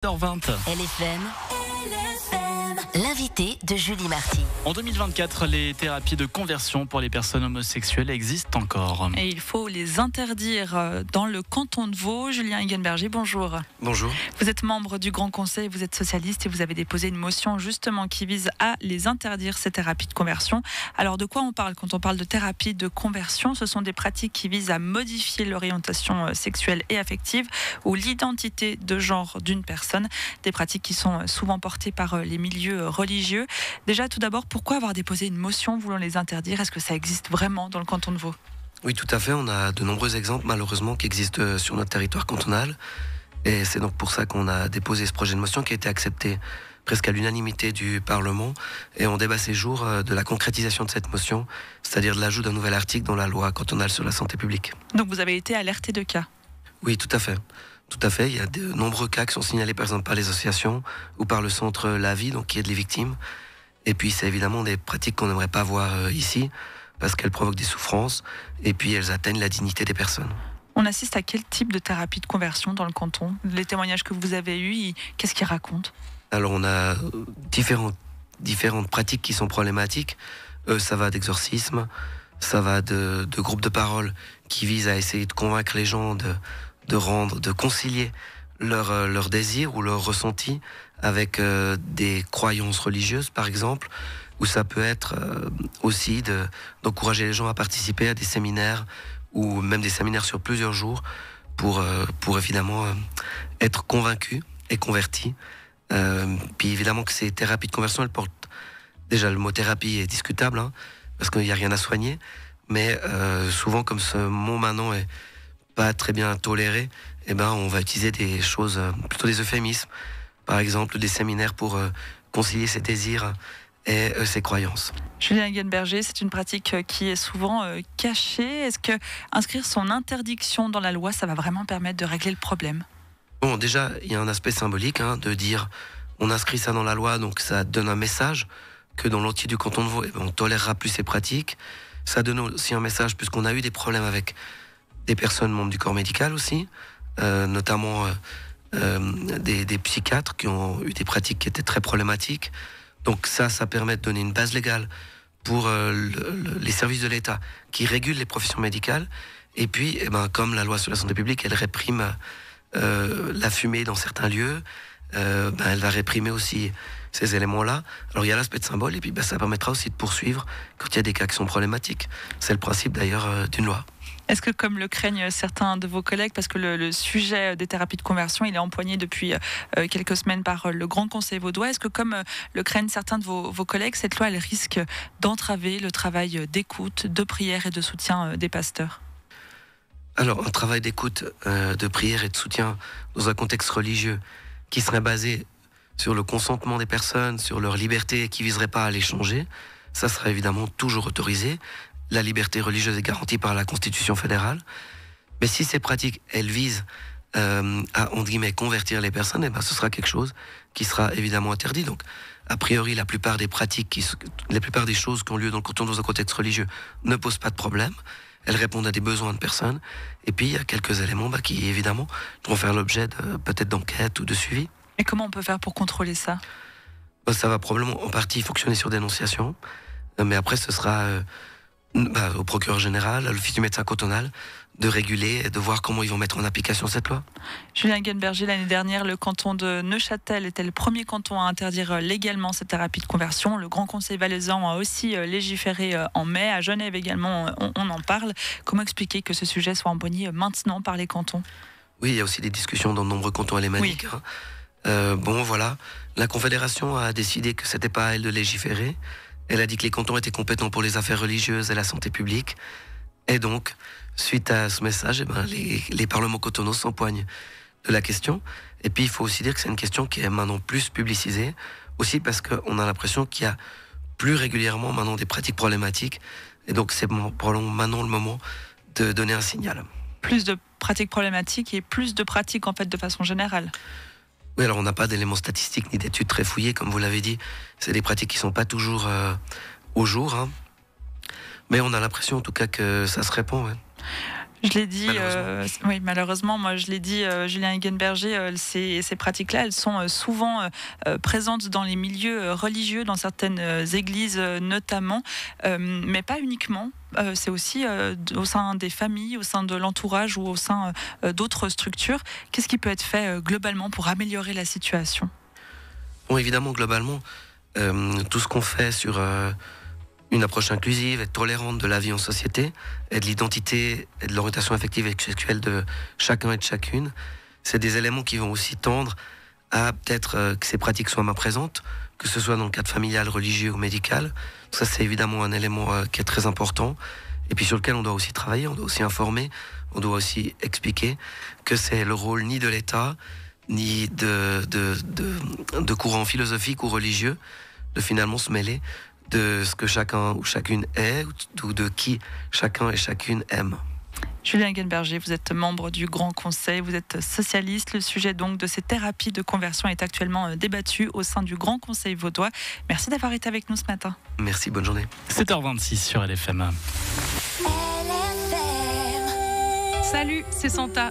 10h20. LFM, l'invité de Julie Marty. En 2024, les thérapies de conversion pour les personnes homosexuelles existent encore. Et il faut les interdire dans le canton de Vaud. Julien Egenberger, bonjour. Bonjour. Vous êtes membre du Grand Conseil, vous êtes socialiste et vous avez déposé une motion justement qui vise à les interdire, ces thérapies de conversion. Alors de quoi on parle quand on parle de thérapie de conversion? Ce sont des pratiques qui visent à modifier l'orientation sexuelle et affective ou l'identité de genre d'une personne. Des pratiques qui sont souvent portées par les milieux religieux. Déjà, tout d'abord, pourquoi avoir déposé une motion voulant les interdire? Est-ce que ça existe vraiment dans le canton de Vaud? Oui, tout à fait. On a de nombreux exemples, malheureusement, qui existent sur notre territoire cantonal. Et c'est donc pour ça qu'on a déposé ce projet de motion qui a été accepté presque à l'unanimité du Parlement. Et on débat ces jours de la concrétisation de cette motion, c'est-à-dire de l'ajout d'un nouvel article dans la loi cantonale sur la santé publique. Donc vous avez été alerté de cas? Oui, tout à fait. Tout à fait. Il y a de nombreux cas qui sont signalés, par exemple, par les associations ou par le centre La Vie, donc qui aide les victimes. Et puis, c'est évidemment des pratiques qu'on n'aimerait pas voir ici, parce qu'elles provoquent des souffrances, et puis elles atteignent la dignité des personnes. On assiste à quel type de thérapie de conversion dans le canton? Les témoignages que vous avez eus, qu'est-ce qu'ils racontent? Alors, on a différentes pratiques qui sont problématiques. Ça va d'exorcisme, ça va de groupes de parole qui visent à essayer de convaincre les gens de concilier leur désir ou leur ressenti avec des croyances religieuses, par exemple, ou ça peut être aussi d'encourager les gens à participer à des séminaires ou même des séminaires sur plusieurs jours pour évidemment être convaincus et convertis. Puis évidemment que ces thérapies de conversion, elles portent... Déjà, le mot thérapie est discutable, hein, parce qu'il n'y a rien à soigner, mais souvent, comme ce mot maintenant est pas très bien toléré, eh ben, on va utiliser des choses, plutôt des euphémismes, par exemple des séminaires pour concilier ses désirs et ses croyances. Julien Egenberger, c'est une pratique qui est souvent cachée. Est-ce que inscrire son interdiction dans la loi, ça va vraiment permettre de régler le problème? Bon, déjà, il y a un aspect symbolique, hein, de dire on inscrit ça dans la loi, donc ça donne un message que dans l'entier du canton de Vaud, eh ben, on tolérera plus ces pratiques. Ça donne aussi un message, puisqu'on a eu des problèmes avec des personnes membres du corps médical aussi, notamment des psychiatres qui ont eu des pratiques qui étaient très problématiques. Donc ça permet de donner une base légale pour les services de l'État qui régulent les professions médicales. Et puis, eh ben, comme la loi sur la santé publique, elle réprime la fumée dans certains lieux, elle va réprimer aussi ces éléments-là. Alors il y a l'aspect de symbole, et puis ça permettra aussi de poursuivre quand il y a des cas qui sont problématiques. C'est le principe d'ailleurs d'une loi. Est-ce que, comme le craignent certains de vos collègues, parce que le sujet des thérapies de conversion, il est empoigné depuis quelques semaines par le Grand Conseil vaudois, est-ce que, comme le craignent certains de vos collègues, cette loi, elle risque d'entraver le travail d'écoute, de prière et de soutien des pasteurs? Alors, un travail d'écoute, de prière et de soutien dans un contexte religieux qui serait basé sur le consentement des personnes, sur leur liberté et qui ne viserait pas à les changer, ça sera évidemment toujours autorisé. La liberté religieuse est garantie par la Constitution fédérale. Mais si ces pratiques, elles visent à, entre guillemets, convertir les personnes, eh ben, ce sera quelque chose qui sera évidemment interdit. Donc, a priori, la plupart des choses qui ont lieu dans un contexte religieux ne posent pas de problème. Elles répondent à des besoins de personnes. Et puis, il y a quelques éléments qui, évidemment, vont faire l'objet peut-être d'enquête ou de suivi. Et comment on peut faire pour contrôler ça? Ça va probablement en partie fonctionner sur dénonciation. Mais après, ce sera au procureur général, à l'office du médecin cantonal, de réguler et de voir comment ils vont mettre en application cette loi. Julien Egenberger, l'année dernière, le canton de Neuchâtel était le premier canton à interdire légalement cette thérapie de conversion. Le Grand Conseil valaisan a aussi légiféré en mai. À Genève également, on en parle. Comment expliquer que ce sujet soit empoigné maintenant par les cantons? Oui, il y a aussi des discussions dans de nombreux cantons alémaniques. Oui. Voilà. La Confédération a décidé que c'était pas à elle de légiférer. Elle a dit que les cantons étaient compétents pour les affaires religieuses et la santé publique. Et donc, suite à ce message, les parlements cantonaux s'empoignent de la question. Et puis, il faut aussi dire que c'est une question qui est maintenant plus publicisée, aussi parce qu'on a l'impression qu'il y a plus régulièrement maintenant des pratiques problématiques. Et donc, c'est probablement maintenant le moment de donner un signal. Plus de pratiques problématiques et plus de pratiques, en fait, de façon générale. Oui, alors on n'a pas d'éléments statistiques ni d'études très fouillées, comme vous l'avez dit. C'est des pratiques qui ne sont pas toujours au jour. Hein. Mais on a l'impression en tout cas que ça se répand. Ouais. Je l'ai dit, oui, malheureusement, moi je l'ai dit, Julien Eggenberger, ces pratiques-là, elles sont souvent présentes dans les milieux religieux, dans certaines églises notamment, mais pas uniquement. C'est aussi au sein des familles, au sein de l'entourage ou au sein d'autres structures. Qu'est-ce qui peut être fait globalement pour améliorer la situation ? Bon, évidemment, globalement, tout ce qu'on fait sur une approche inclusive et tolérante de la vie en société et de l'identité et de l'orientation affective et sexuelle de chacun et de chacune, c'est des éléments qui vont aussi tendre à peut-être que ces pratiques soient moins présentes, que ce soit dans le cadre familial, religieux ou médical. Ça, c'est évidemment un élément qui est très important et puis sur lequel on doit aussi travailler, on doit aussi informer, on doit aussi expliquer que c'est le rôle ni de l'État, ni de courants philosophiques ou religieux de finalement se mêler de ce que chacun ou chacune est ou de qui chacun et chacune aime. Julien Eggenberger, vous êtes membre du Grand Conseil, vous êtes socialiste. Le sujet donc de ces thérapies de conversion est actuellement débattu au sein du Grand Conseil vaudois. Merci d'avoir été avec nous ce matin. Merci, bonne journée. 7h26 sur LFM. Salut, c'est Santa.